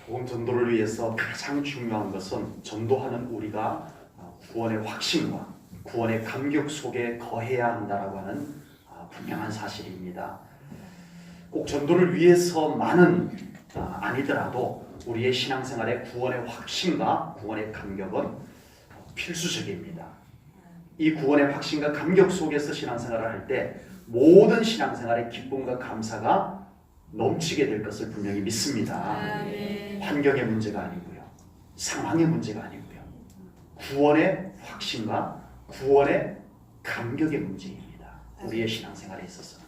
복음 전도를 위해서 가장 중요한 것은 전도하는 우리가 구원의 확신과 구원의 감격 속에 거해야 한다라고 하는 분명한 사실입니다. 꼭 전도를 위해서만은 아니더라도 우리의 신앙생활에 구원의 확신과 구원의 감격은 필수적입니다. 이 구원의 확신과 감격 속에서 신앙생활을 할 때 모든 신앙생활의 기쁨과 감사가 넘치게 될 것을 분명히 믿습니다. 환경의 문제가 아니고요, 상황의 문제가 아니고요, 구원의 확신과 구원의 감격의 문제입니다. 우리의 신앙생활에 있어서는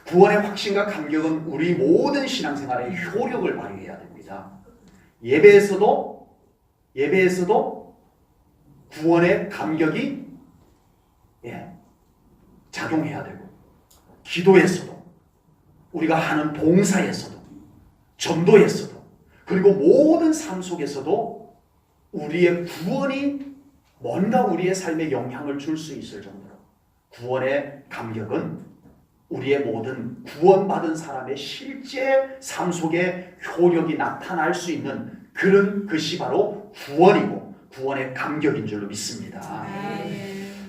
구원의 확신과 감격은 우리 모든 신앙생활에 효력을 발휘해야 됩니다. 예배에서도 구원의 감격이 작용해야 되고, 기도에서도, 우리가 하는 봉사에서도, 전도에서도, 그리고 모든 삶 속에서도 우리의 구원이 뭔가 우리의 삶에 영향을 줄 수 있을 정도로 구원의 감격은 우리의 모든 구원받은 사람의 실제 삶 속에 효력이 나타날 수 있는 그런 것이 바로 구원이고 구원의 감격인 줄로 믿습니다.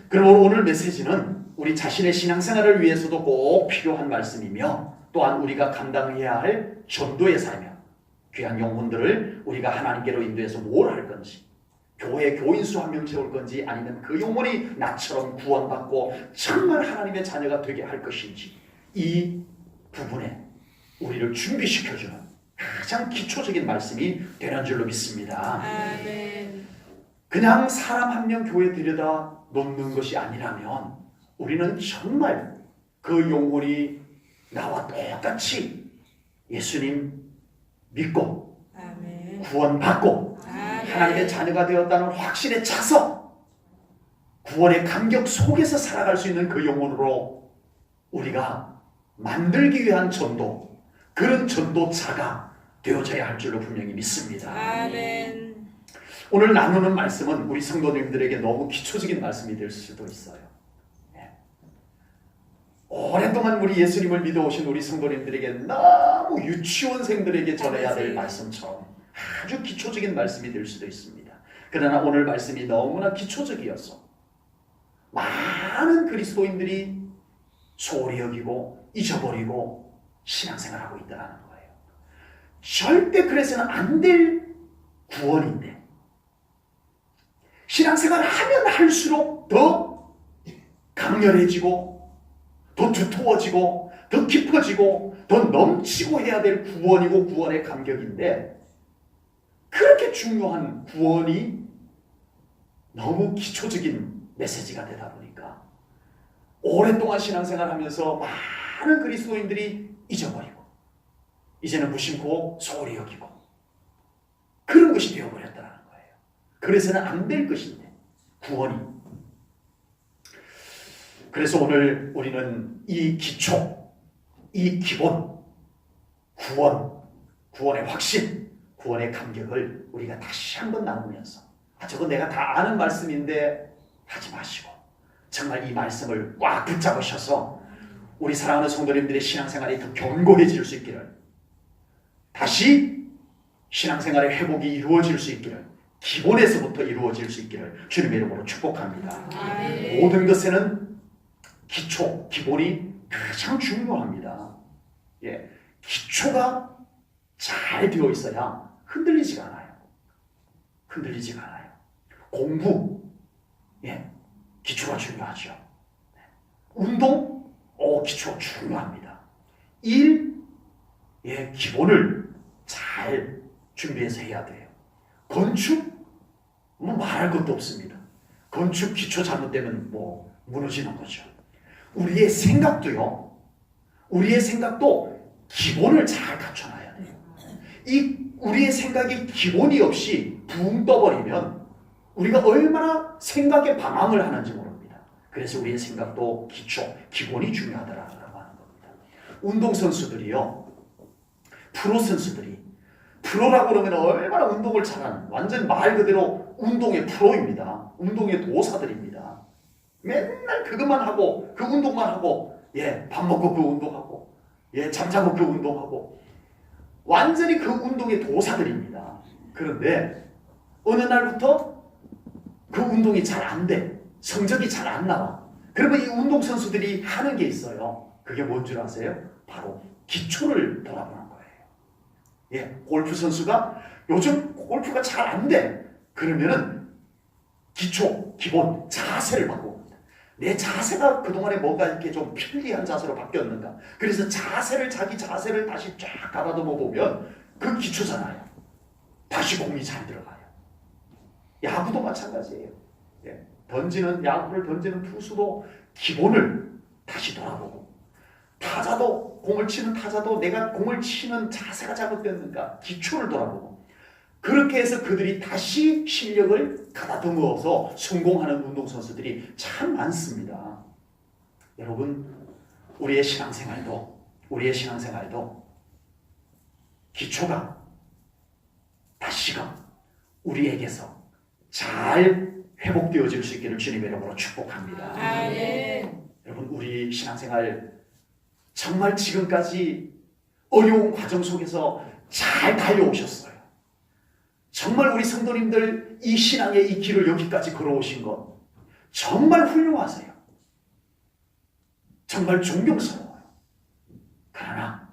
그러므로 오늘 메시지는 우리 자신의 신앙생활을 위해서도 꼭 필요한 말씀이며, 또한 우리가 감당해야 할 전도의 삶이며, 귀한 영혼들을 우리가 하나님께로 인도해서 뭘 할 건지, 교회 교인수 한 명 채울 건지, 아니면 그 영혼이 나처럼 구원받고 정말 하나님의 자녀가 되게 할 것인지, 이 부분에 우리를 준비시켜주는 가장 기초적인 말씀이 되는 줄로 믿습니다. 그냥 사람 한 명 교회에 들여다 놓는 것이 아니라면 우리는 정말 그 영혼이 나와 똑같이 예수님 믿고 구원받고 하나님의 자녀가 되었다는 확신에 차서 구원의 감격 속에서 살아갈 수 있는 그 영혼으로 우리가 만들기 위한 전도, 그런 전도자가 되어져야 할 줄로 분명히 믿습니다. 오늘 나누는 말씀은 우리 성도님들에게 너무 기초적인 말씀이 될 수도 있어요. 오랫동안 우리 예수님을 믿어오신 우리 성도님들에게 너무 유치원생들에게 전해야 될 말씀처럼 아주 기초적인 말씀이 될 수도 있습니다. 그러나 오늘 말씀이 너무나 기초적이어서 많은 그리스도인들이 소홀히 여기고 잊어버리고 신앙생활하고 있다는 거예요. 절대 그래서는 안 될 구원인데, 신앙생활을 하면 할수록 더 강렬해지고 더 두터워지고 더 깊어지고 더 넘치고 해야 될 구원이고 구원의 감격인데, 그렇게 중요한 구원이 너무 기초적인 메시지가 되다 보니까 오랫동안 신앙생활하면서 많은 그리스도인들이 잊어버리고 이제는 무심코 소홀히 여기고 그런 것이 되어버렸다는 거예요. 그래서는 안 될 것인데, 구원이. 그래서 오늘 우리는 이 기초, 이 기본, 구원의 확신, 구원의 감격을 우리가 다시 한번 나누면서, 저건 내가 다 아는 말씀인데 하지 마시고 정말 이 말씀을 꽉 붙잡으셔서 우리 사랑하는 성도님들의 신앙생활이 더 견고해질 수 있기를, 다시 신앙생활의 회복이 이루어질 수 있기를, 기본에서부터 이루어질 수 있기를 주님의 이름으로 축복합니다. 모든 것에는 기본이 가장 중요합니다. 기초가 잘 되어 있어야 흔들리지가 않아요. 공부, 기초가 중요하죠. 운동, 기초가 중요합니다. 일, 기본을 잘 준비해서 해야 돼요. 건축, 말할 것도 없습니다. 건축 기초 잘못되면 무너지는 거죠. 우리의 생각도 기본을 잘 갖춰놔야 돼요. 우리의 생각이 기본이 없이 붕 떠버리면 우리가 얼마나 생각에 방황을 하는지 모릅니다. 그래서 우리의 생각도 기본이 중요하다라고 하는 겁니다. 운동선수들이요, 프로라고 그러면 얼마나 운동을 잘하는, 완전 말 그대로 운동의 프로입니다. 운동의 도사들입니다. 맨날 그것만 하고 그 운동만 하고, 밥 먹고 그 운동하고, 잠자고 그 운동하고, 완전히 그 운동의 도사들입니다. 그런데 어느 날부터 그 운동이 잘 안 돼. 성적이 잘 안 나와. 그러면 이 운동선수들이 하는 게 있어요. 그게 뭔 줄 아세요? 바로 기초를 돌아보는 거예요. 예, 골프 선수가 요즘 골프가 잘 안 돼. 그러면은 기초, 기본, 자세를 바꿉니다. 내 자세가 그동안에 뭐가 이렇게 좀 편리한 자세로 바뀌었는가. 그래서 자기 자세를 다시 쫙 가다듬어 보면 그 기초잖아요. 다시 공이 잘 들어가요. 야구도 마찬가지예요. 예, 야구를 던지는 투수도 기본을 다시 돌아보고, 타자도 공을 치는 타자도 내가 공을 치는 자세가 잘못됐는가 기초를 돌아보고, 그렇게 해서 그들이 다시 실력을 가다듬어서 성공하는 운동선수들이 참 많습니다. 여러분, 우리의 신앙생활도 기초가 다시금 우리에게서 잘 회복되어질 수 있기를 주님의 이름으로 축복합니다. 여러분, 우리 신앙생활 정말 지금까지 어려운 과정 속에서 잘 달려오셨어요. 정말 우리 성도님들 이 신앙의 이 길을 여기까지 걸어오신 것 정말 훌륭하세요. 정말 존경스러워요. 그러나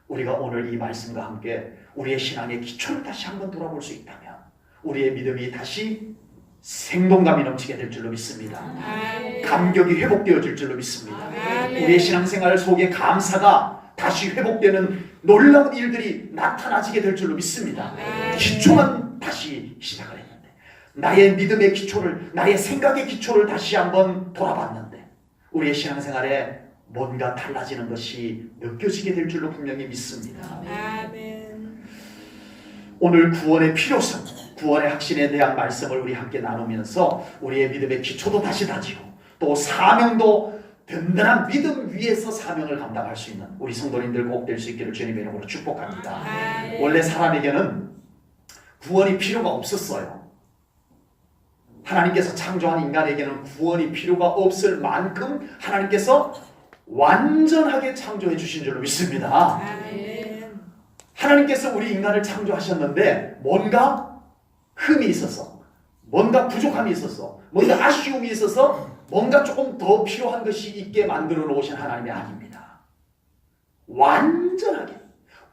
우리가 오늘 이 말씀과 함께 우리의 신앙의 기초를 다시 한번 돌아볼 수 있다면 우리의 믿음이 다시 생동감이 넘치게 될 줄로 믿습니다. 감격이 회복되어질 줄로 믿습니다. 우리의 신앙생활 속에 감사가 다시 회복되는 놀라운 일들이 나타나지게 될 줄로 믿습니다. 기초만 다시 시작을 했는데, 나의 믿음의 기초를, 나의 생각의 기초를 다시 한번 돌아봤는데 우리의 신앙생활에 뭔가 달라지는 것이 느껴지게 될 줄로 분명히 믿습니다. 오늘 구원의 필요성, 구원의 확신에 대한 말씀을 우리 함께 나누면서 우리의 믿음의 기초도 다시 다지고 또 사명도 든든한 믿음 위에서 사명을 감당할 수 있는 우리 성도님들 꼭 될 수 있기를 주님의 이름으로 축복합니다. 원래 사람에게는 구원이 필요가 없었어요. 하나님께서 창조한 인간에게는 구원이 필요가 없을 만큼 하나님께서 완전하게 창조해 주신 줄로 믿습니다. 하나님께서 우리 인간을 창조하셨는데 뭔가 흠이 있어서, 뭔가 부족함이 있어서, 뭔가 아쉬움이 있어서 뭔가 조금 더 필요한 것이 있게 만들어 놓으신 하나님이 아닙니다. 완전하게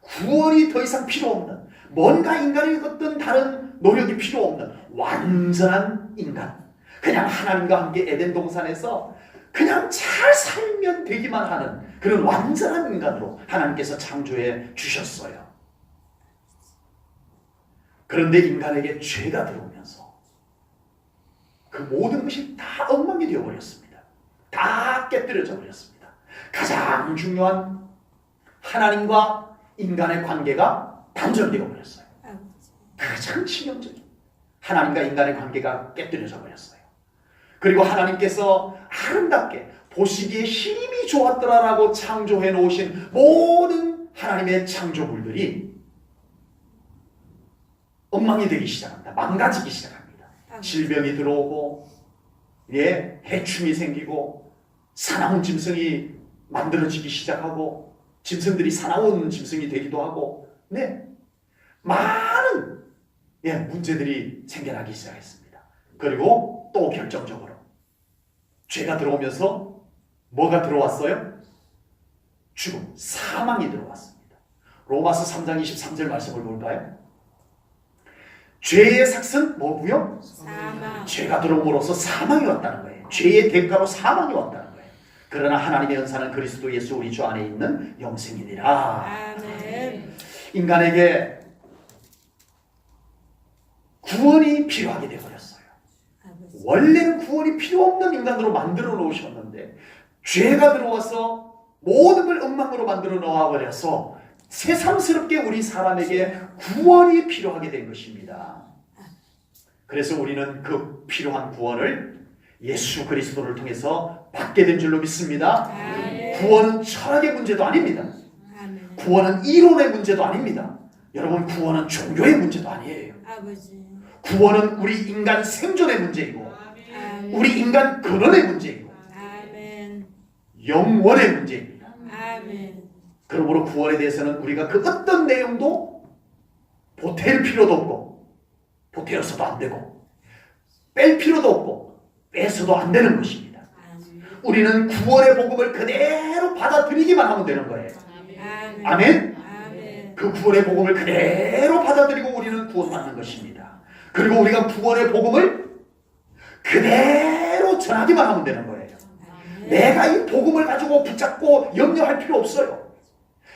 구원이 더 이상 필요 없는, 뭔가 인간의 어떤 다른 노력이 필요 없는 완전한 인간, 그냥 하나님과 함께 에덴 동산에서 그냥 잘 살면 되기만 하는 그런 완전한 인간으로 하나님께서 창조해 주셨어요. 그런데 인간에게 죄가 들어오면서 그 모든 것이 다 엉망이 되어버렸습니다. 다 깨뜨려져 버렸습니다. 가장 중요한 하나님과 인간의 관계가 단절되어 버렸어요. 가장 치명적인 하나님과 인간의 관계가 깨뜨려져 버렸어요. 그리고 하나님께서 아름답게 보시기에 힘이 좋았더라라고 창조해 놓으신 모든 하나님의 창조물들이 엉망이 되기 시작합니다. 망가지기 시작합니다. 질병이 들어오고, 예, 해충이 생기고, 사나운 짐승이 만들어지기 시작하고, 짐승들이 사나운 짐승이 되기도 하고, 네, 많은 문제들이 생겨나기 시작했습니다. 그리고 또 결정적으로 죄가 들어오면서 뭐가 들어왔어요? 죽음, 사망이 들어왔습니다. 로마서 3장 23절 말씀을 볼까요? 죄의 삭은 뭐고요? 사망. 죄가 들어옴으로써 사망이 왔다는 거예요. 죄의 대가로 사망이 왔다는 거예요. 그러나 하나님의 은사는 그리스도 예수 우리 주 안에 있는 영생이니라. 아멘. 인간에게 구원이 필요하게 되어버렸어요. 원래는 구원이 필요 없는 인간으로 만들어 놓으셨는데 죄가 들어와서 모든 걸 엉망으로 만들어 놓아버려서 새삼스럽게 우리 사람에게 구원이 필요하게 된 것입니다. 그래서 우리는 그 필요한 구원을 예수 그리스도를 통해서 받게 된 줄로 믿습니다. 구원은 철학의 문제도 아닙니다. 구원은 이론의 문제도 아닙니다. 여러분, 구원은 종교의 문제도 아니에요. 구원은 우리 인간 생존의 문제이고 우리 인간 근원의 문제이고 영원의 문제입니다. 그러므로 구원에 대해서는 우리가 그 어떤 내용도 보탤 필요도 없고 보태어서도 안 되고 뺄 필요도 없고 빼서도 안 되는 것입니다. 우리는 구원의 복음을 그대로 받아들이기만 하면 되는 거예요. 아멘? 그 구원의 복음을 그대로 받아들이고 우리는 구원받는 것입니다. 그리고 우리가 구원의 복음을 그대로 전하기만 하면 되는 거예요. 내가 이 복음을 가지고 붙잡고 염려할 필요 없어요.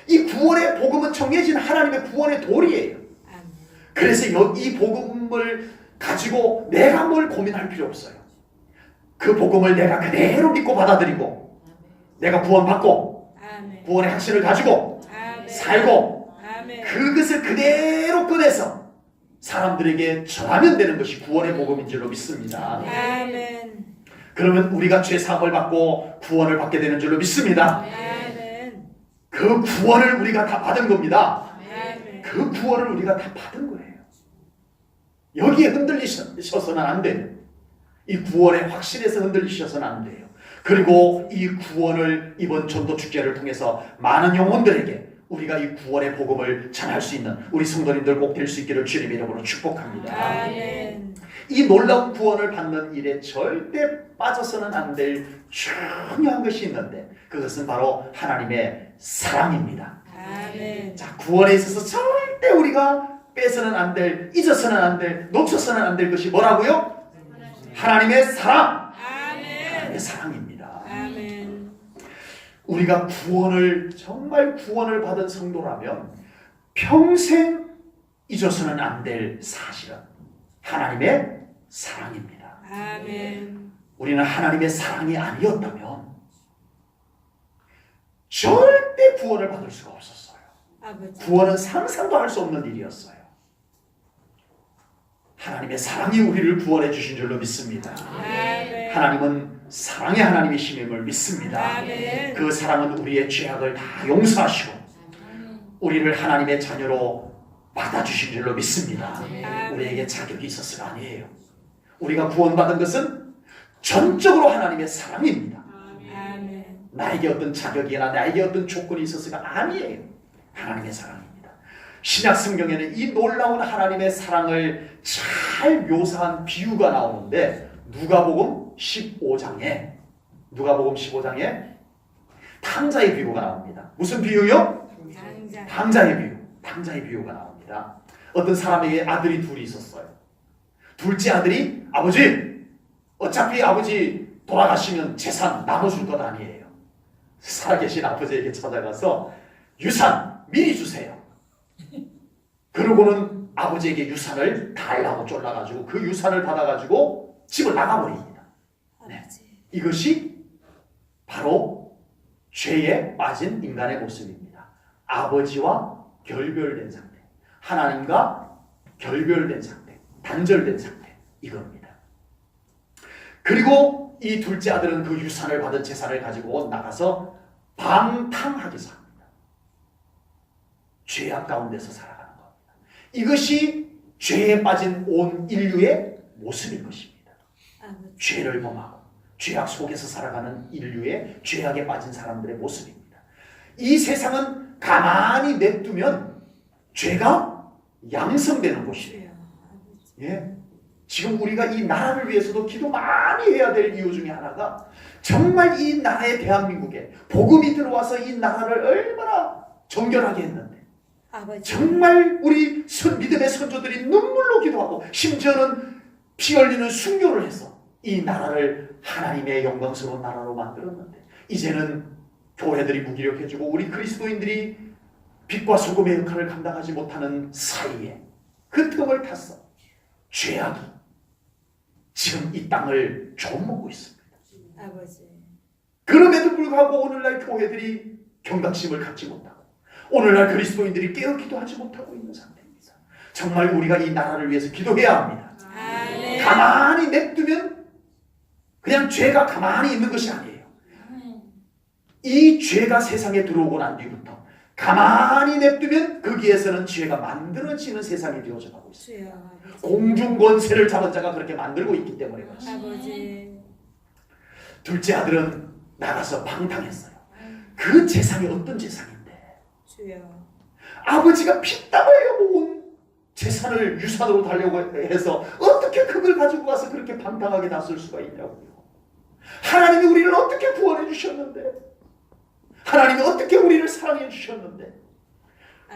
이 구원의 복음은 정해진 하나님의 구원의 도리예요. 그래서 이 복음을 가지고 내가 뭘 고민할 필요 없어요. 그 복음을 내가 그대로 믿고 받아들이고 내가 구원받고 구원의 확신을 가지고 살고 그것을 그대로 꺼내서 사람들에게 전하면 되는 것이 구원의 복음인 줄로 믿습니다. 그러면 우리가 죄사함을 받고 구원을 받게 되는 줄로 믿습니다. 그 구원을 우리가 다 받은 겁니다. 그 구원을 우리가 다 받은 거예요. 여기에 흔들리셔서는 안 돼요. 이 구원의 확신에서 흔들리셔서는 안 돼요. 그리고 이 구원을 이번 전도 축제를 통해서 많은 영혼들에게 우리가 이 구원의 복음을 전할 수 있는 우리 성도님들 꼭 될 수 있기를 주님의 이름으로 축복합니다. 아멘. 이 놀라운 구원을 받는 일에 절대 빠져서는 안 될 중요한 것이 있는데 그것은 바로 하나님의 사랑입니다. 아멘. 자, 구원에 있어서 절대 우리가 빼서는 안 될, 잊어서는 안 될, 놓쳐서는 안 될 것이 뭐라고요? 하나님의 사랑. 아멘. 하나님의 사랑입니다. 아멘. 우리가 구원을 정말 구원을 받은 성도라면 평생 잊어서는 안 될 사실은 하나님의 사랑입니다. 아멘. 우리는 하나님의 사랑이 아니었다면 절대 구원을 받을 수가 없었어요. 아버지. 구원은 상상도 할 수 없는 일이었어요. 하나님의 사랑이 우리를 구원해 주신 줄로 믿습니다. 아멘. 하나님은 사랑의 하나님이심을 믿습니다. 아멘. 그 사랑은 우리의 죄악을 다 용서하시고 우리를 하나님의 자녀로 받아주신 줄로 믿습니다. 아멘. 우리에게 자격이 있어서가 아니에요. 우리가 구원받은 것은 전적으로 하나님의 사랑입니다. 아멘. 나에게 어떤 자격이나 나에게 어떤 조건이 있어서가 아니에요. 하나님의 사랑입니다. 신약 성경에는 이 놀라운 하나님의 사랑을 잘 묘사한 비유가 나오는데 누가복음 15장에 탕자의 비유가 나옵니다. 무슨 비유요? 탕자의 비유가 나옵니다. 어떤 사람에게 아들이 둘이 있었어요. 둘째 아들이 아버지 어차피 아버지 돌아가시면 재산 나눠줄 것 아니에요. 살아계신 아버지에게 찾아가서 유산 미리 주세요. 그러고는 아버지에게 유산을 달라고 쫄라가지고 그 유산을 받아가지고 집을 나가버립니다. 네. 이것이 바로 죄에 빠진 인간의 모습입니다. 아버지와 결별된 상태, 하나님과 결별된 상태, 단절된 상태, 이겁니다. 그리고 이 둘째 아들은 그 유산을 받은 재산을 가지고 나가서 방탕하게 삽니다. 죄악 가운데서 살아가는 겁니다. 이것이 죄에 빠진 온 인류의 모습인 것입니다. 죄를 범하고 죄악 속에서 살아가는 인류의 죄악에 빠진 사람들의 모습입니다. 이 세상은 가만히 냅두면 죄가 양성되는 곳이에요. 예. 지금 우리가 이 나라를 위해서도 기도 많이 해야 될 이유 중에 하나가 정말 이 나라의 대한민국에 복음이 들어와서 이 나라를 얼마나 정결하게 했는데 정말 우리 믿음의 선조들이 눈물로 기도하고 심지어는 피 흘리는 순교를 해서 이 나라를 하나님의 영광스러운 나라로 만들었는데 이제는 교회들이 무기력해지고 우리 그리스도인들이 빛과 소금의 역할을 감당하지 못하는 사이에 그 틈을 탔어 죄악이 지금 이 땅을 좀먹고 있습니다. 아버지. 그럼에도 불구하고 오늘날 교회들이 경각심을 갖지 못하고 오늘날 그리스도인들이 깨어기도 하지 못하고 있는 상태입니다. 정말 우리가 이 나라를 위해서 기도해야 합니다. 아멘. 가만히 냅두면 그냥 죄가 가만히 있는 것이 아니에요. 이 죄가 세상에 들어오고 난 뒤부터 가만히 냅두면 거기에서는 죄가 만들어지는 세상이 되어져 가고 있어요. 공중권세를 잡은 자가 그렇게 만들고 있기 때문에 그렇습니다. 아버지. 둘째 아들은 나가서 방탕했어요. 그 재산이 어떤 재산인데 주여. 아버지가 피땀 흘려 모은 재산을 유산으로 달려고 해서 어떻게 그걸 가지고 가서 그렇게 방탕하게 놔둘 수가 있냐고요. 하나님이 우리를 어떻게 구원해 주셨는데, 하나님이 어떻게 우리를 사랑해 주셨는데,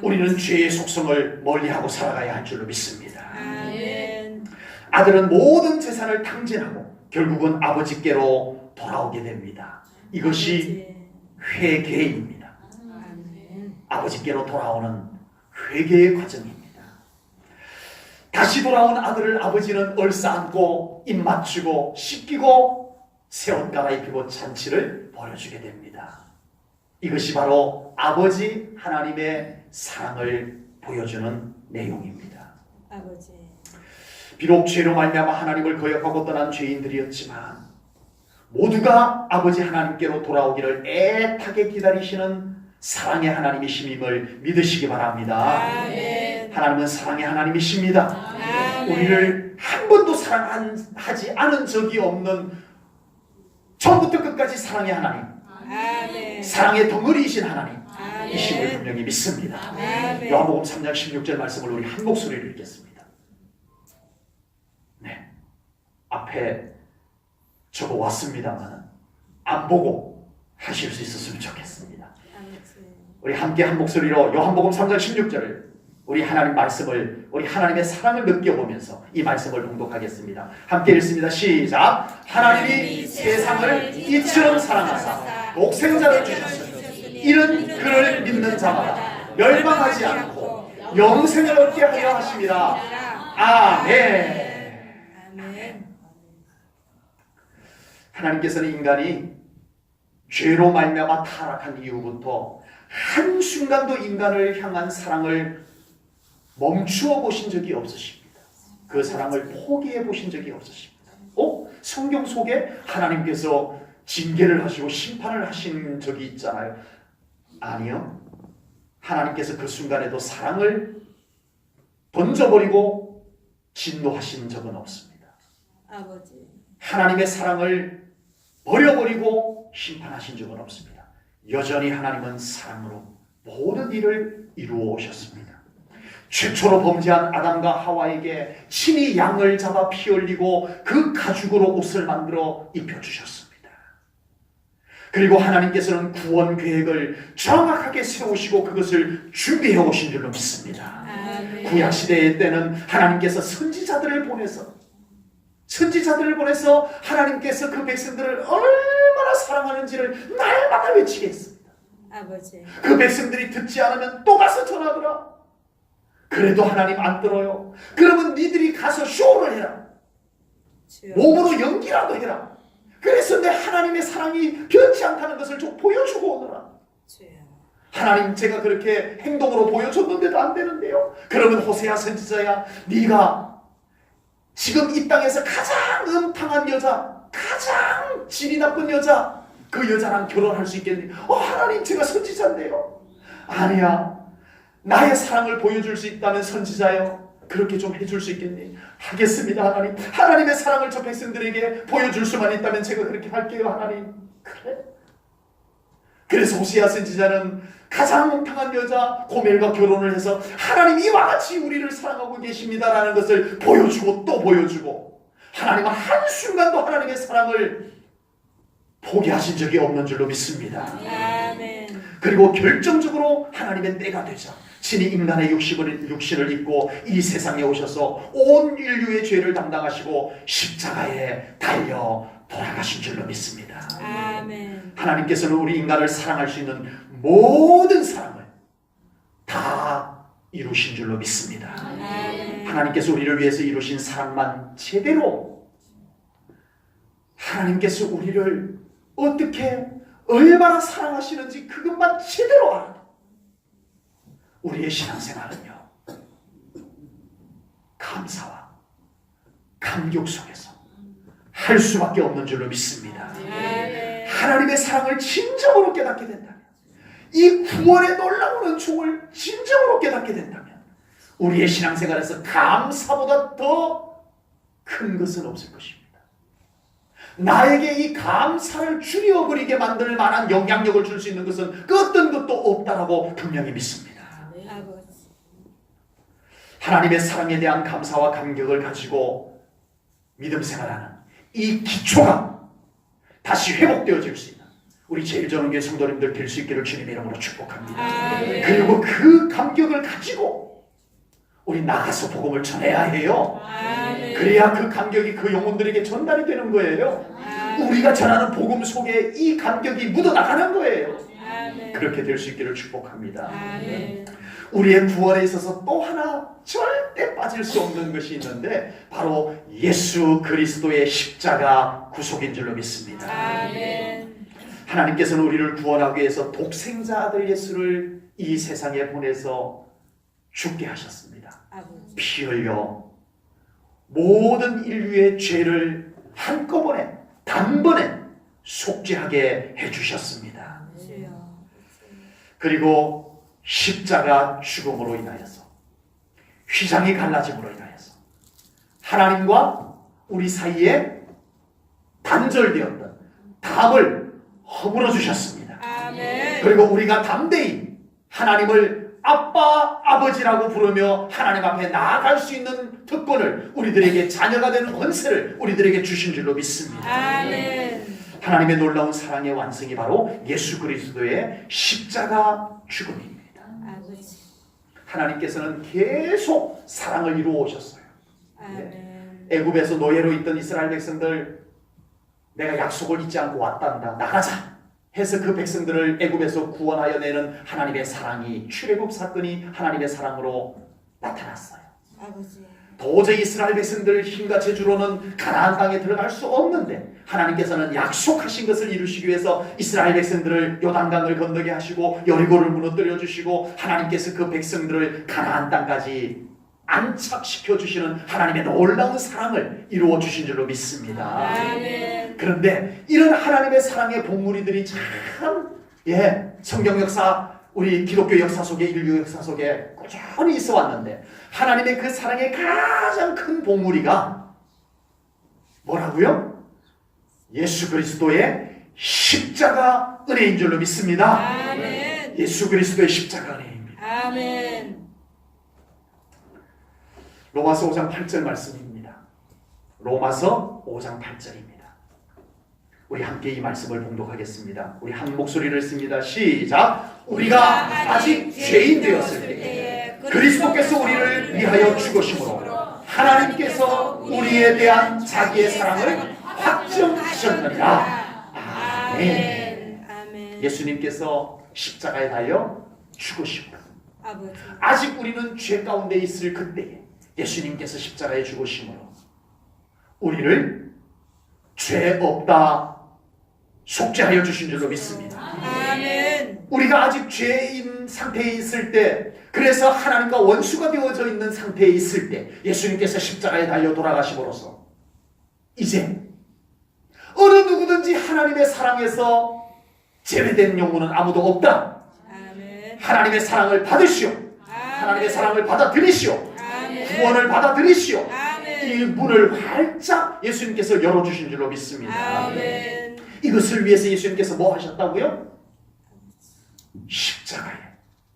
우리는 죄의 속성을 멀리하고 살아가야 할 줄로 믿습니다. 아멘. 아들은 모든 재산을 탕진하고 결국은 아버지께로 돌아오게 됩니다. 이것이 회개입니다. 아멘. 아버지께로 돌아오는 회개의 과정입니다. 다시 돌아온 아들을 아버지는 얼싸안고 입 맞추고 씻기고 새 옷 갈아입히고 잔치를 벌여주게 됩니다. 이것이 바로 아버지 하나님의 사랑을 보여주는 내용입니다. 아버지. 비록 죄로 말미암아 하나님을 거역하고 떠난 죄인들이었지만 모두가 아버지 하나님께로 돌아오기를 애타게 기다리시는 사랑의 하나님이심임을 믿으시기 바랍니다. 아멘. 하나님은 사랑의 하나님이십니다. 아멘. 우리를 한 번도 사랑하지 않은 적이 없는 처음부터 끝까지 사랑의 하나님, 아멘. 사랑의 덩어리이신 하나님 아멘. 이심을 분명히 믿습니다. 아멘. 요한복음 3장 16절 말씀을 우리 한 목소리로 읽겠습니다. 네, 앞에 적어 왔습니다만 안 보고 하실 수 있었으면 좋겠습니다. 우리 함께 한 목소리로 요한복음 3장 16절을 우리 하나님 말씀을, 우리 하나님의 사랑을 느껴보면서 이 말씀을 봉독하겠습니다. 함께 읽습니다. 시작. 하나님이 세상을 이처럼 사랑하사 독생자를 주셨으니 이는 그를 믿는 자마다 멸망하지 않고 영생을 얻게 하려 하심이라. 아멘. 아멘. 하나님께서는 인간이 죄로 말미암아 타락한 이후부터 한순간도 인간을 향한 사랑을 멈추어 보신 적이 없으십니다. 그 사랑을 포기해 보신 적이 없으십니다. 성경 속에 하나님께서 징계를 하시고 심판을 하신 적이 있잖아요. 아니요. 하나님께서 그 순간에도 사랑을 던져버리고 진노하신 적은 없습니다. 아버지. 하나님의 사랑을 버려버리고 심판하신 적은 없습니다. 여전히 하나님은 사랑으로 모든 일을 이루어 오셨습니다. 최초로 범죄한 아담과 하와에게 친히 양을 잡아 피 흘리고 그 가죽으로 옷을 만들어 입혀주셨습니다. 그리고 하나님께서는 구원 계획을 정확하게 세우시고 그것을 준비해 오신 줄로 믿습니다. 아멘. 구약시대의 때는 하나님께서 선지자들을 보내서 하나님께서 그 백성들을 얼마나 사랑하는지를 날마다 외치게 했습니다. 아버지. 그 백성들이 듣지 않으면 또 가서 전하더라. 그래도 하나님 안 들어요. 그러면 니들이 가서 쇼를 해라. 주여. 몸으로 연기라도 해라. 그래서 내 하나님의 사랑이 변치 않다는 것을 좀 보여주고 오너라. 주여. 하나님, 제가 그렇게 행동으로 보여줬는데도 안 되는데요. 그러면 호세아 선지자야, 네가 지금 이 땅에서 가장 음탕한 여자, 가장 질이 나쁜 여자, 그 여자랑 결혼할 수 있겠니? 하나님, 제가 선지자인데요. 아니야. 나의 사랑을 보여줄 수 있다면 선지자요, 그렇게 좀 해줄 수 있겠니? 하겠습니다. 하나님. 하나님의 사랑을 저 백성들에게 보여줄 수만 있다면 제가 그렇게 할게요. 하나님. 그래? 그래서 호세아 선지자는 가장 몽탕한 여자 고멜과 결혼을 해서 하나님 이와 같이 우리를 사랑하고 계십니다라는 것을 보여주고 또 보여주고, 하나님은 한순간도 하나님의 사랑을 포기하신 적이 없는 줄로 믿습니다. 아멘. 그리고 결정적으로 하나님의 때가 되자 친히 인간의 육신을 입고 이 세상에 오셔서 온 인류의 죄를 담당하시고 십자가에 달려 돌아가신 줄로 믿습니다. 아멘. 하나님께서는 우리 인간을 사랑할 수 있는 모든 사랑을 다 이루신 줄로 믿습니다. 아멘. 하나님께서 우리를 위해서 이루신 사랑만 제대로, 하나님께서 우리를 어떻게 얼마나 사랑하시는지 그것만 제대로 알아. 우리의 신앙생활은요, 감사와 감격 속에서 할 수밖에 없는 줄로 믿습니다. 아멘. 하나님의 사랑을 진정으로 깨닫게 된다면, 이 구원의 놀라운 은총을 진정으로 깨닫게 된다면 우리의 신앙생활에서 감사보다 더 큰 것은 없을 것입니다. 나에게 이 감사를 줄여버리게 만들 만한 영향력을 줄 수 있는 것은 그 어떤 것도 없다라고 분명히 믿습니다. 아버지. 하나님의 사랑에 대한 감사와 감격을 가지고 믿음 생활하는 이 기초가 다시 회복되어질 수 있는 우리 제일전원교회 성도님들 될 수 있기를 주님의 이름으로 축복합니다. 아멘. 그리고 그 감격을 가지고 우리 나가서 복음을 전해야 해요. 아멘. 그래야 그 감격이 그 영혼들에게 전달이 되는 거예요. 아멘. 우리가 전하는 복음 속에 이 감격이 묻어나가는 거예요. 아멘. 그렇게 될 수 있기를 축복합니다. 아멘. 우리의 구원에 있어서 또 하나 절대 빠질 수 없는 것이 있는데 바로 예수 그리스도의 십자가 구속인 줄로 믿습니다. 아멘. 하나님께서는 우리를 구원하기 위해서 독생자 아들 예수를 이 세상에 보내서 죽게 하셨습니다. 아버지. 피 흘려 모든 인류의 죄를 한꺼번에 단번에 속죄하게 해주셨습니다. 주여. 그리고 십자가 죽음으로 인하여서 휘장이 갈라짐으로 인하여서 하나님과 우리 사이에 단절되었던 담을 허물어 주셨습니다. 아멘. 그리고 우리가 담대히 하나님을 아빠, 아버지라고 부르며 하나님 앞에 나아갈 수 있는 특권을 우리들에게 자녀가 되는 권세를 우리들에게 주신 줄로 믿습니다. 아멘. 하나님의 놀라운 사랑의 완성이 바로 예수 그리스도의 십자가 죽음입니다. 아버지. 하나님께서는 계속 사랑을 이루어 오셨어요. 아멘. 애굽에서 노예로 있던 이스라엘 백성들 내가 약속을 잊지 않고 왔단다. 나가자. 해서 그 백성들을 애굽에서 구원하여 내는 하나님의 사랑이 출애굽 사건이 하나님의 사랑으로 나타났어요. 아버지. 도저히 이스라엘 백성들 힘과 재주로는 가나안 땅에 들어갈 수 없는데 하나님께서는 약속하신 것을 이루시기 위해서 이스라엘 백성들을 요단강을 건너게 하시고 여리고를 무너뜨려 주시고 하나님께서 그 백성들을 가나안 땅까지 안착시켜 주시는 하나님의 놀라운 사랑을 이루어 주신 줄로 믿습니다. 아멘. 그런데 이런 하나님의 사랑의 봉우리들이 참 성경 역사 우리 기독교 역사 속에 인류 역사 속에 꾸준히 있어 왔는데 하나님의 그 사랑의 가장 큰 봉우리가 뭐라고요? 예수 그리스도의 십자가 은혜인 줄로 믿습니다. 아멘. 예수 그리스도의 십자가 은혜입니다. 아멘. 로마서 5장 8절 말씀입니다. 로마서 5장 8절입니다. 우리 함께 이 말씀을 봉독하겠습니다. 우리 한 목소리를 씁니다. 시작. 우리가 아직 죄인 되었을 때 그리스도께서 우리를 위하여 죽으심으로 하나님께서 우리에 대한 자기의 사랑을 확증하셨느니라. 아멘. 아멘. 예수님께서 십자가에 달려 죽으심으로 아버지. 아직 우리는 죄 가운데 있을 그때에 예수님께서 십자가에 죽으심으로 우리를 죄 없다 속죄하여 주신 줄로 믿습니다. 아멘. 우리가 아직 죄인 상태에 있을 때 그래서 하나님과 원수가 되어져 있는 상태에 있을 때 예수님께서 십자가에 달려 돌아가심으로써 이제 어느 누구든지 하나님의 사랑에서 제외된 영혼은 아무도 없다. 아멘. 하나님의 사랑을 받으시오. 하나님의 사랑을 받아들이시오. 아멘. 구원을 받아들이시오. 아멘. 이 문을 활짝 예수님께서 열어주신 줄로 믿습니다. 아멘. 이것을 위해서 예수님께서 뭐 하셨다고요? 십자가에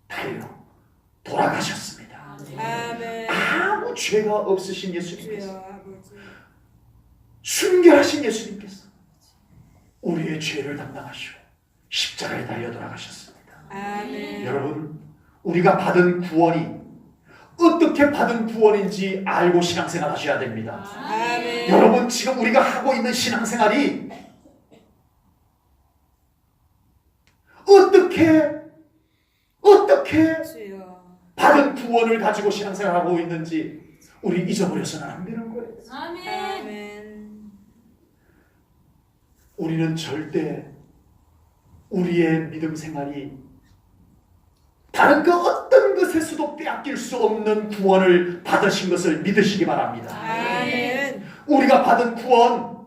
달려 돌아가셨습니다. 아멘. 아무 죄가 없으신 예수님께서 주여 아버지. 순결하신 예수님께서 우리의 죄를 담당하시고 십자가에 달려 돌아가셨습니다. 아멘. 여러분 우리가 받은 구원이 어떻게 받은 구원인지 알고 신앙생활 하셔야 됩니다. 아멘. 여러분 지금 우리가 하고 있는 신앙생활이 어떻게 주여. 받은 구원을 가지고 신앙생활하고 있는지 우리 잊어버려서는 안 되는 거예요. 아멘. 우리는 절대 우리의 믿음 생활이 다른 그 어떤 것에서도 빼앗길 수 없는 구원을 받으신 것을 믿으시기 바랍니다. 아멘. 우리가 받은 구원,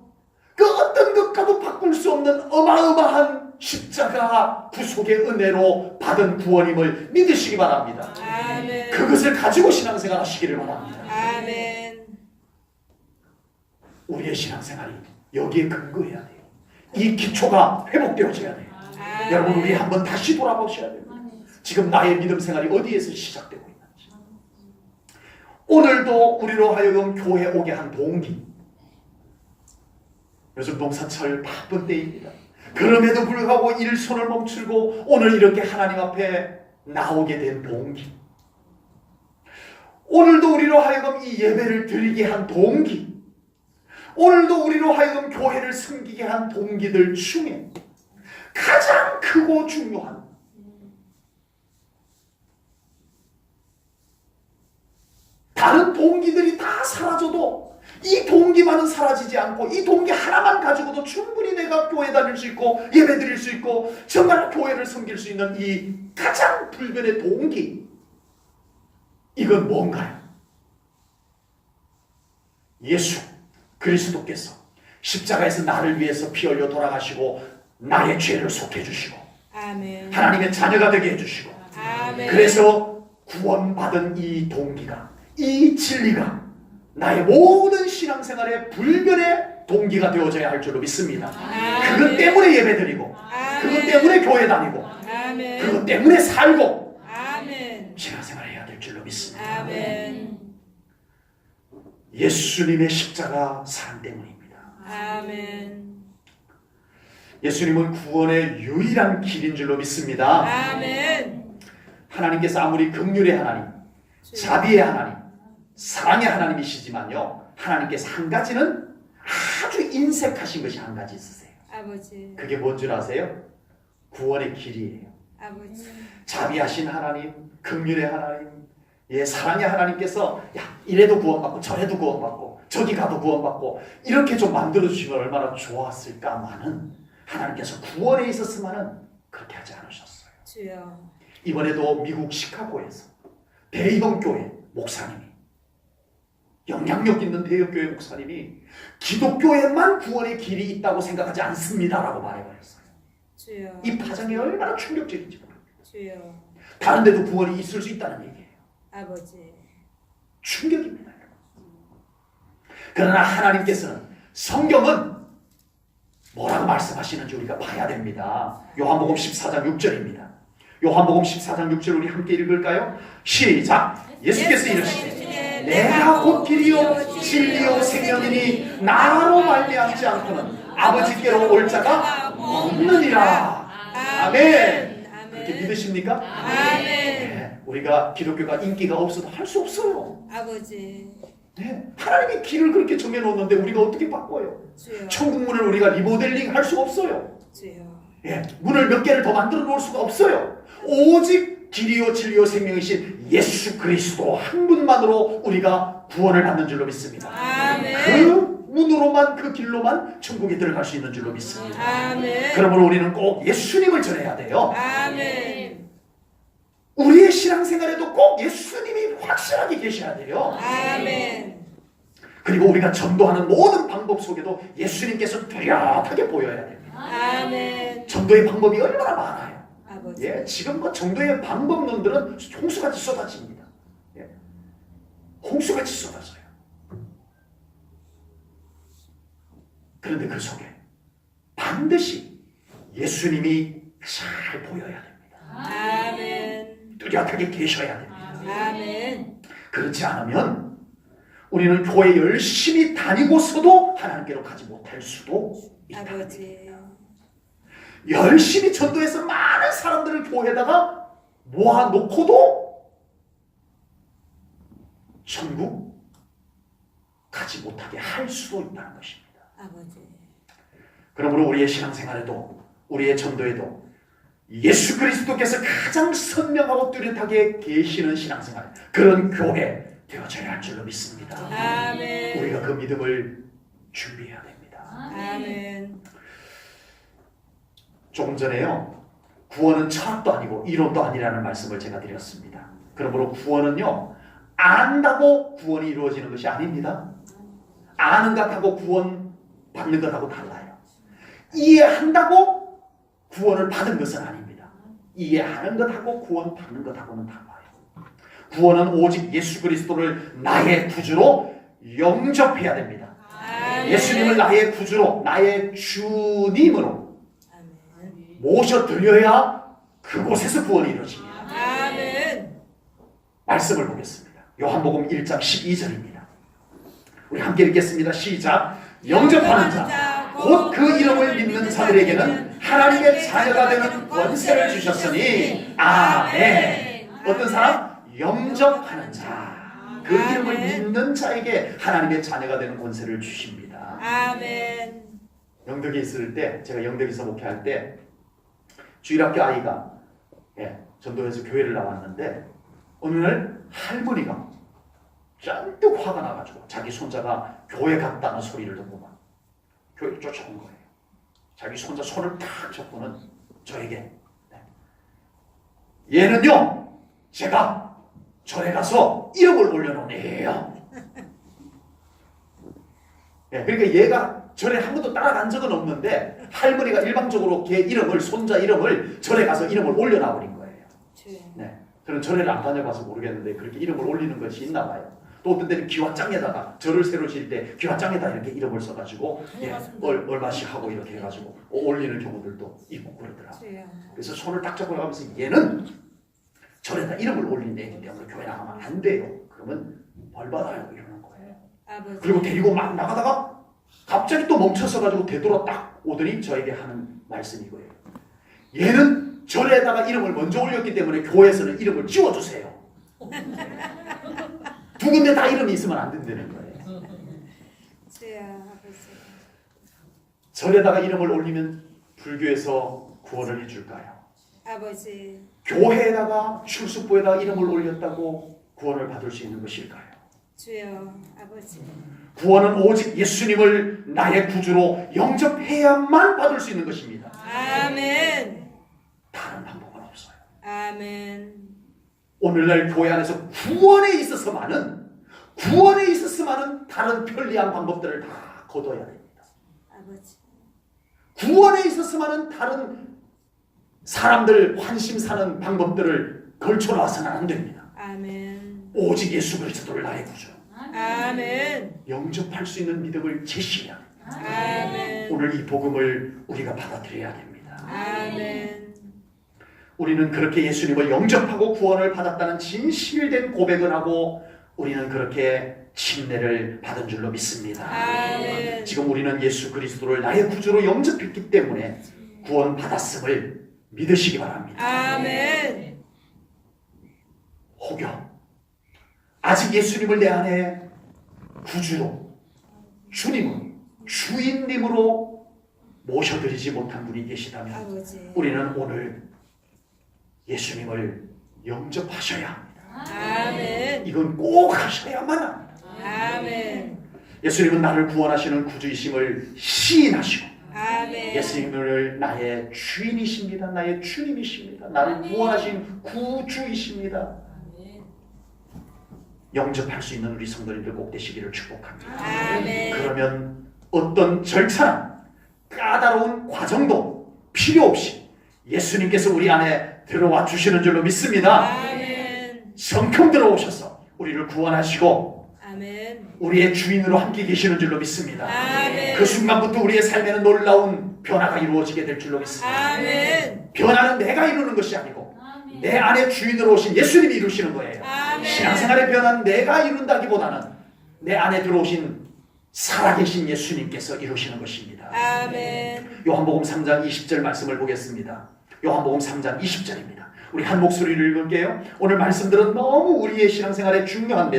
그 어떤 것과도 바꿀 수 없는 어마어마한 십자가 구속의 은혜로 받은 구원임을 믿으시기 바랍니다. 아멘. 그것을 가지고 신앙생활 하시기를 바랍니다. 아멘. 우리의 신앙생활이 여기에 근거해야 돼요. 이 기초가 회복되어져야 돼요. 아멘. 여러분 우리 한번 다시 돌아보셔야 돼요. 지금 나의 믿음 생활이 어디에서 시작되고 있는지. 오늘도 우리로 하여금 교회 오게 한 동기. 요즘 농사철 바쁜 때입니다. 그럼에도 불구하고 일손을 멈추고 오늘 이렇게 하나님 앞에 나오게 된 동기. 오늘도 우리로 하여금 이 예배를 드리게 한 동기. 오늘도 우리로 하여금 교회를 섬기게 한 동기들 중에 가장 크고 중요한 다른 동기들이 다 사라져도 이 동기만은 사라지지 않고 이 동기 하나만 가지고도 충분히 내가 교회 다닐 수 있고 예배 드릴 수 있고 정말 교회를 섬길 수 있는 이 가장 불변의 동기, 이건 뭔가요? 예수 그리스도께서 십자가에서 나를 위해서 피 흘려 돌아가시고 나의 죄를 속해 주시고 아멘. 하나님의 자녀가 되게 해주시고 아멘. 그래서 구원받은 이 동기가, 이 진리가 나의 모든 신앙생활의 불변의 동기가 되어져야 할 줄로 믿습니다. 아멘. 그것 때문에 예배드리고 아멘. 그것 때문에 교회 다니고 아멘. 그것 때문에 살고 아멘. 신앙생활을 해야 될 줄로 믿습니다. 아멘. 예수님의 십자가 사랑 때문입니다. 아멘. 예수님은 구원의 유일한 길인 줄로 믿습니다. 아멘. 하나님께서 아무리 긍휼의 하나님, 자비의 하나님, 사랑의 하나님이시지만요, 하나님께서 한 가지는 아주 인색하신 것이 한 가지 있으세요. 아버지. 그게 뭔 줄 아세요? 구원의 길이에요. 아버지. 자비하신 하나님, 긍휼의 하나님, 예, 사랑의 하나님께서 야 이래도 구원받고 저래도 구원받고 저기 가도 구원받고 이렇게 좀 만들어주시면 얼마나 좋았을까마는 하나님께서 구원에 있었으면은 그렇게 하지 않으셨어요. 주여. 이번에도 미국 시카고에서 대형 교회 목사님이, 영향력 있는 대형 교회 목사님이 기독교에만 구원의 길이 있다고 생각하지 않습니다라고 말해버렸어요. 주여. 이 파장이 얼마나 충격적인지 모릅니다. 주여. 다른 데도 구원이 있을 수 있다는 얘기예요. 아버지. 충격입니다. 그러나 하나님께서는, 성경은 뭐라고 말씀하시는지 우리가 봐야 됩니다. 요한복음 14장 6절입니다. 요한복음 14장 6절 우리 함께 읽을까요? 시작! 예수께서 이르시되 내가 곧 길이요 진리요 생명이니 나로 말미암지 않고는 아버지께로 올 자가 없느니라. 아멘. 그렇게 믿으십니까? 아멘. 네, 우리가 기독교가 인기가 없어도 할 수 없어요. 아버지. 네, 하나님이 길을 그렇게 정해놓는데 우리가 어떻게 바꿔요? 주여. 천국문을 우리가 리모델링 할 수 없어요. 주여. 예, 문을 몇 개를 더 만들어 놓을 수가 없어요. 오직 길이요 진리요 생명이신 예수 그리스도 한 분만으로 우리가 구원을 받는 줄로 믿습니다. 아멘. 그 문으로만, 그 길로만 천국에 들어갈 수 있는 줄로 믿습니다. 아멘. 그러므로 우리는 꼭 예수님을 전해야 돼요. 아멘. 우리의 신앙생활에도 꼭 예수님이 확실하게 계셔야 돼요. 아멘. 그리고 우리가 전도하는 모든 방법 속에도 예수님께서 뚜렷하게 보여야 됩니다. 아멘. 전도의 방법이 얼마나 많아요. 아버지. 예, 지금 뭐 전도의 방법론들은 홍수같이 쏟아집니다. 예, 홍수같이 쏟아져요. 그런데 그 속에 반드시 예수님이 잘 보여야 됩니다. 아멘. 뚜렷하게 계셔야 됩니다. 아멘. 그렇지 않으면 우리는 교회 열심히 다니고서도 하나님께로 가지 못할 수도 있다. 아버지. 열심히 전도해서 많은 사람들을 교회에다가 모아놓고도 천국 가지 못하게 할 수도 있다는 것입니다. 아버지. 그러므로 우리의 신앙생활에도, 우리의 전도에도 예수 그리스도께서 가장 선명하고 뚜렷하게 계시는 신앙생활, 그런 교회 되어져야 할 줄로 믿습니다. 아멘. 우리가 그 믿음을 준비해야 됩니다. 아멘. 조금 전에요, 구원은 철학도 아니고 이론도 아니라는 말씀을 제가 드렸습니다. 그러므로 구원은요, 안다고 구원이 이루어지는 것이 아닙니다. 아는 것하고 구원 받는 것하고 달라요. 이해한다고 구원을 받은 것은 아닙니다. 이해하는 것하고 구원 받는 것하고는 달라요. 구원은 오직 예수 그리스도를 나의 구주로 영접해야 됩니다. 아멘. 예수님을 나의 구주로, 나의 주님으로 아멘. 모셔드려야 그곳에서 구원이 이루어집니다. 아멘. 말씀을 보겠습니다. 요한복음 1장 12절입니다. 우리 함께 읽겠습니다. 시작. 영접하는 자, 곧 그 이름을 믿는 자들에게는 하나님의 자녀가 되는 권세를 주셨으니 아멘. 어떤 사람? 영접하는 자, 그 이름을 믿는 자에게 하나님의 자녀가 되는 권세를 주십니다. 아멘. 영덕에 있을 때, 제가 영덕에서 목회할 때 주일학교 아이가 전도에서 교회를 나왔는데 어느 날 할머니가 잔뜩 화가 나가지고 자기 손자가 교회 갔다는 소리를 듣고만 교회를 쫓아온 거예요. 자기 손자 손을 탁 잡고는 저에게 얘는요 제가 절에 가서 이름을 올려놓네요. 그러니까 얘가 절에 한 번도 따라간 적은 없는데 할머니가 일방적으로 걔 이름을, 손자 이름을 절에 가서 이름을 올려놔버린 거예요. 네. 저는 절에를 안 다녀봐서 모르겠는데 그렇게 이름을 올리는 것이 있나 봐요. 또 어떤 때는 기와장에다가 절을 새로 지을 때 기와장에다 이렇게 이름을 써가지고 얼마씩 하고 이렇게 해가지고 올리는 경우들도 있고 그러더라고요. 그래서 손을 딱 잡고 나가면서 얘는 절에다 이름을 올린 애기 때문에 교회 나가면 안 돼요. 그러면 벌 받아요 이러는 거예요. 아버지. 그리고 데리고 막 나가다가 갑자기 또 멈춰서가지고 되돌아 딱 오더니 저에게 하는 말씀이 이거예요. 얘는 절에다가 이름을 먼저 올렸기 때문에 교회에서는 이름을 지워주세요. 두 군데 다 이름이 있으면 안 된다는 거예요. 절에다가 이름을 올리면 불교에서 구원을 해줄까요? 아버지. 교회에다가 출석부에다가 이름을 올렸다고 구원을 받을 수 있는 것일까요? 주여. 아버지. 구원은 오직 예수님을 나의 구주로 영접해야만 받을 수 있는 것입니다. 아멘. 다른 방법은 없어요. 아멘. 오늘날 교회 안에서 구원에 있어서만은 다른 편리한 방법들을 다 거둬야 됩니다. 아버지. 구원에 있어서만은 다른 사람들 환심 사는 방법들을 걸쳐놔서는 안 됩니다. 아멘. 오직 예수 그리스도를 나의 구주. 아멘. 영접할 수 있는 믿음을 제시해야 됩니다. 아멘. 오늘 이 복음을 우리가 받아들여야 됩니다. 아멘. 우리는 그렇게 예수님을 영접하고 구원을 받았다는 진실된 고백을 하고 우리는 그렇게 침례를 받은 줄로 믿습니다. 아멘. 지금 우리는 예수 그리스도를 나의 구주로 영접했기 때문에 구원 받았음을 믿으시기 바랍니다. 아멘. 혹여 아직 예수님을 내 안에 구주로 주님은 주인님으로 모셔드리지 못한 분이 계시다면 아버지. 우리는 오늘 예수님을 영접하셔야 합니다. 아멘. 이건 꼭 하셔야만 합니다. 아멘. 예수님은 나를 구원하시는 구주이심을 시인하시고 아멘. 예수님을 나의 주인이십니다. 나의 주님이십니다. 나를 구원하신 구주이십니다. 영접할 수 있는 우리 성도님들 꼭 되시기를 축복합니다. 아멘. 그러면 어떤 절차나 까다로운 과정도 필요 없이 예수님께서 우리 안에 들어와 주시는 줄로 믿습니다. 아멘. 성큼 들어오셔서 우리를 구원하시고 아멘. 우리의 주인으로 함께 계시는 줄로 믿습니다. 아멘. 그 순간부터 우리의 삶에는 놀라운 변화가 이루어지게 될 줄로 믿습니다. 아멘. 변화는 내가 이루는 것이 아니고 내 안에 주인으로 오신 예수님이 이루시는 거예요. 아멘. 신앙생활의 변화는 내가 이룬다기보다는 내 안에 들어오신 살아계신 예수님께서 이루시는 것입니다. 아멘. 요한복음 3장 20절 말씀을 보겠습니다. 요한복음 3장 20절입니다. 우리 한 목소리를 읽을게요. 오늘 말씀들은 너무 우리의 신앙생활에 중요한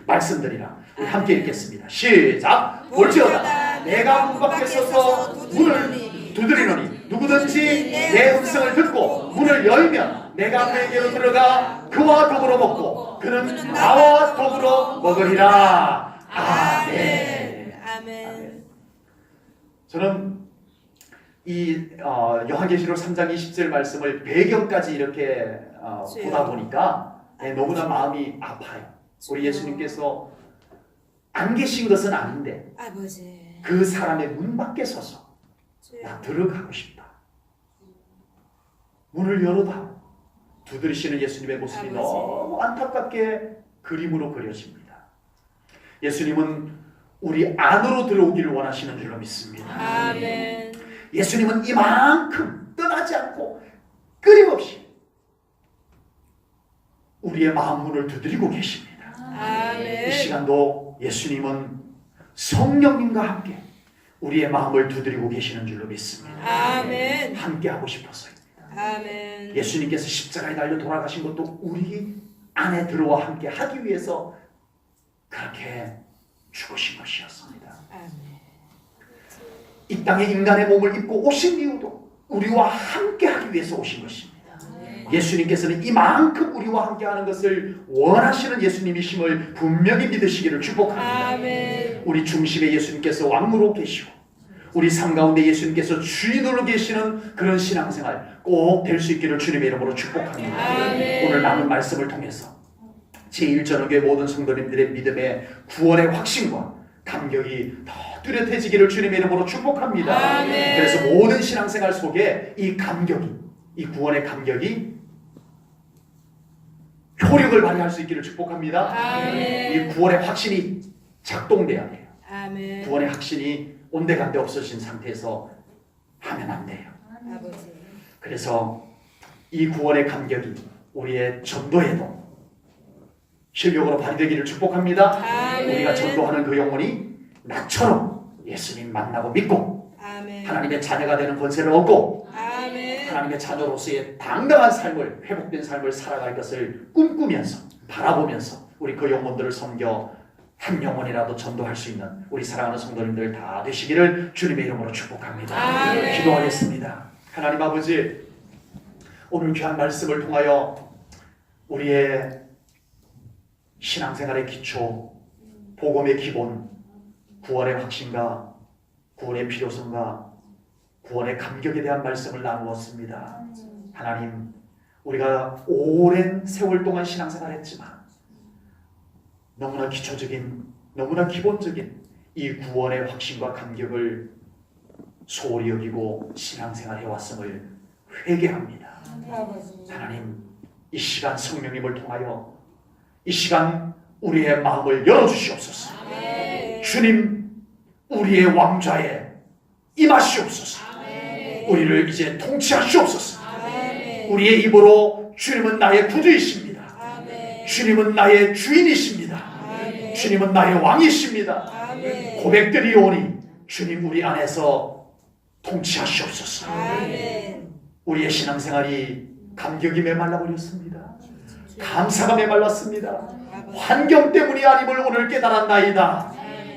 말씀들이라 우리 함께 읽겠습니다. 시작! 볼지어다 내가 문 밖에 서서 문을 두드리노니 누구든지 내 음성을 듣고 문을 열면 내가 그에게로 들어가 그와 더불어 먹고 그는 나와 더불어 먹으리라. 아멘. 아멘. 저는 이 요한계시록 3장 20절 말씀을 배경까지 이렇게 보다 보니까 너무나 마음이 아파요. 우리 예수님께서 안 계신 것은 아닌데 아버지. 그 사람의 문 밖에 서서 나 들어가고 싶다. 문을 열어다. 두드리시는 예수님의 모습이 아버지. 너무 안타깝게 그림으로 그려집니다. 예수님은 우리 안으로 들어오기를 원하시는 줄로 믿습니다. 아멘. 예수님은 이만큼 떠나지 않고 끊임없이 우리의 마음 문을 두드리고 계십니다. 이 아멘. 시간도 예수님은 성령님과 함께 우리의 마음을 두드리고 계시는 줄로 믿습니다. 아멘. 함께 하고 싶어서입니다. 아멘. 예수님께서 십자가에 달려 돌아가신 것도 우리 안에 들어와 함께 하기 위해서 그렇게 죽으신 것이었습니다. 아멘. 이 땅에 인간의 몸을 입고 오신 이유도 우리와 함께 하기 위해서 오신 것입니다. 예수님께서는 이만큼 우리와 함께 하는 것을 원하시는 예수님이심을 분명히 믿으시기를 축복합니다. 아멘. 우리 중심에 예수님께서 왕으로 계시고 우리 삶 가운데 예수님께서 주인으로 계시는 그런 신앙생활 꼭 될 수 있기를 주님의 이름으로 축복합니다. 아멘. 오늘 남은 말씀을 통해서 제1전원교회 모든 성도님들의 믿음의 구원의 확신과 감격이 더 뚜렷해지기를 주님의 이름으로 축복합니다. 아멘. 그래서 모든 신앙생활 속에 이 감격이, 이 구원의 감격이 효력을 발휘할 수 있기를 축복합니다. 아멘. 이 구원의 확신이 작동돼야 돼요. 아멘. 구원의 확신이 온데간데 없어진 상태에서 하면 안 돼요. 아버지. 그래서 이 구원의 감격이 우리의 전도에도 실력으로 발휘되기를 축복합니다. 아멘. 우리가 전도하는 그 영혼이 나처럼 예수님 만나고 믿고 아멘. 하나님의 자녀가 되는 권세를 얻고 아멘. 하나님의 자녀로서의 당당한 삶을, 회복된 삶을 살아갈 것을 꿈꾸면서 바라보면서 우리 그 영혼들을 섬겨 한 영혼이라도 전도할 수 있는 우리 사랑하는 성도님들 다 되시기를 주님의 이름으로 축복합니다. 아멘. 기도하겠습니다. 하나님 아버지, 오늘 귀한 말씀을 통하여 우리의 신앙생활의 기초, 복음의 기본, 구원의 확신과 구원의 필요성과 구원의 감격에 대한 말씀을 나누었습니다. 하나님, 우리가 오랜 세월 동안 신앙생활했지만 너무나 기초적인, 너무나 기본적인 이 구원의 확신과 감격을 소홀히 여기고 신앙생활 해왔음을 회개합니다. 아버지. 하나님, 이 시간 성령님을 통하여 이 시간 우리의 마음을 열어주시옵소서. 아멘. 주님, 우리의 왕좌에 임하시옵소서. 아멘. 우리를 이제 통치하시옵소서. 아멘. 우리의 입으로 주님은 나의 구주이십니다. 아멘. 주님은 나의 주인이십니다. 아멘. 주님은 나의 왕이십니다. 아멘. 고백드리오니 주님 우리 안에서 통치하시옵소서. 아멘. 우리의 신앙생활이 감격이 메말라 버렸습니다. 감사가 메말랐습니다. 환경 때문이 아님을 오늘 깨달았나이다.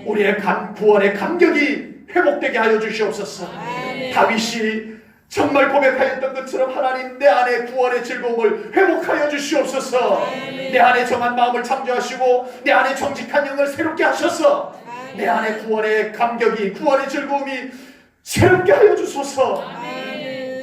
우리의 구원의 감격이 회복되게 하여 주시옵소서. 아멘. 다윗이 정말 고백하였던 것처럼 하나님, 내 안에 구원의 즐거움을 회복하여 주시옵소서. 아멘. 내 안에 정한 마음을 창조하시고 내 안에 정직한 영을 새롭게 하셔서 내 안에 구원의 감격이, 구원의 즐거움이 새롭게 하여 주소서. 아멘.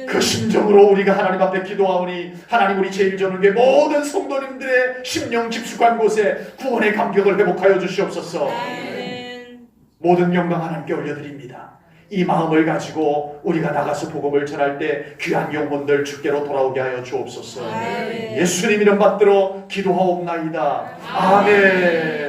그 심정으로 우리가 하나님 앞에 기도하오니 하나님, 우리 제1전원교회 모든 성도님들의 심령 깊숙한 곳에 구원의 감격을 회복하여 주시옵소서. 아멘. 모든 영광 하나님께 올려드립니다. 이 마음을 가지고 우리가 나가서 복음을 전할 때 귀한 영혼들 주께로 돌아오게 하여 주옵소서. 아멘. 예수님 이름 받들어 기도하옵나이다. 아멘.